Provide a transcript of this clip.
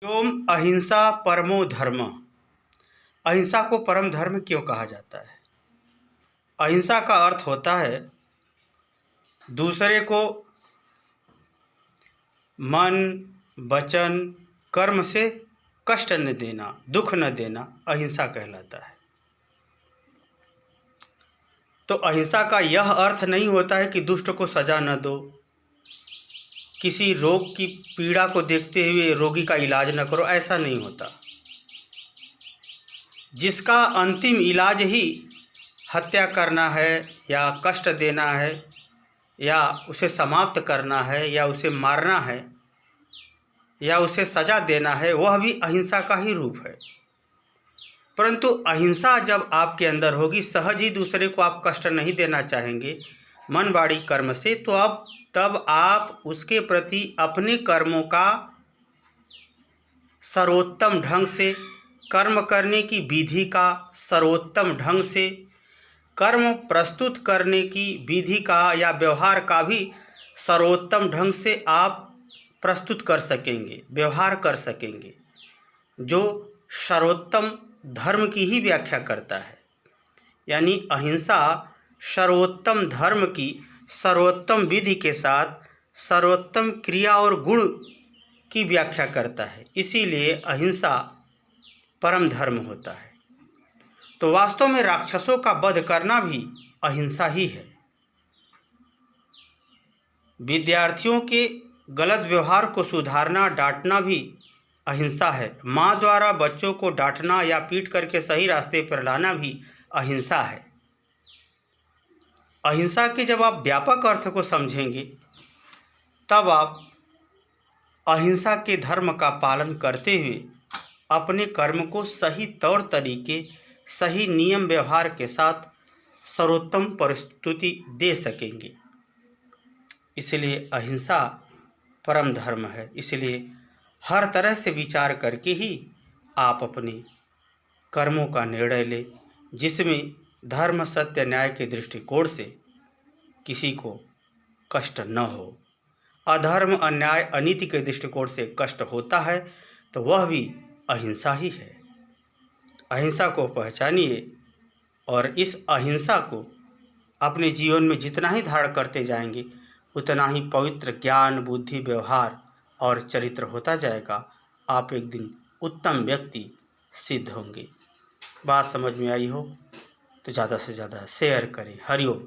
ओम अहिंसा परमो धर्म। अहिंसा को परम धर्म क्यों कहा जाता है? अहिंसा का अर्थ होता है दूसरे को मन, वचन, कर्म से कष्ट न देना, दुख न देना अहिंसा कहलाता है। तो अहिंसा का यह अर्थ नहीं होता है कि दुष्ट को सजा न दो, किसी रोग की पीड़ा को देखते हुए रोगी का इलाज न करो, ऐसा नहीं होता। जिसका अंतिम इलाज ही हत्या करना है या कष्ट देना है या उसे समाप्त करना है या उसे मारना है या उसे सजा देना है, वह भी अहिंसा का ही रूप है। परंतु अहिंसा जब आपके अंदर होगी, सहज ही दूसरे को आप कष्ट नहीं देना चाहेंगे मन, वाणी, कर्म से, तो तब आप उसके प्रति अपने कर्मों का सर्वोत्तम ढंग से, कर्म करने की विधि का सर्वोत्तम ढंग से, कर्म प्रस्तुत करने की विधि का या व्यवहार का भी सर्वोत्तम ढंग से आप प्रस्तुत कर सकेंगे, व्यवहार कर सकेंगे, जो सर्वोत्तम धर्म की ही व्याख्या करता है। यानी अहिंसा सर्वोत्तम धर्म की सर्वोत्तम विधि के साथ सर्वोत्तम क्रिया और गुण की व्याख्या करता है। इसीलिए अहिंसा परम धर्म होता है। तो वास्तव में राक्षसों का वध करना भी अहिंसा ही है। विद्यार्थियों के गलत व्यवहार को सुधारना, डांटना भी अहिंसा है। माँ द्वारा बच्चों को डांटना या पीट करके सही रास्ते पर लाना भी अहिंसा है। अहिंसा के जब आप व्यापक अर्थ को समझेंगे, तब आप अहिंसा के धर्म का पालन करते हुए अपने कर्म को सही तौर तरीके, सही नियम व्यवहार के साथ सर्वोत्तम प्रस्तुति दे सकेंगे। इसलिए अहिंसा परम धर्म है। इसलिए हर तरह से विचार करके ही आप अपने कर्मों का निर्णय लें, जिसमें धर्म, सत्य, न्याय के दृष्टिकोण से किसी को कष्ट न हो। अधर्म, अन्याय, अनीति के दृष्टिकोण से कष्ट होता है तो वह भी अहिंसा ही है। अहिंसा को पहचानिए और इस अहिंसा को अपने जीवन में जितना ही धारण करते जाएंगे, उतना ही पवित्र ज्ञान, बुद्धि, व्यवहार और चरित्र होता जाएगा। आप एक दिन उत्तम व्यक्ति सिद्ध होंगे। बात समझ में आई हो तो ज़्यादा से ज़्यादा शेयर करें। हरिओम।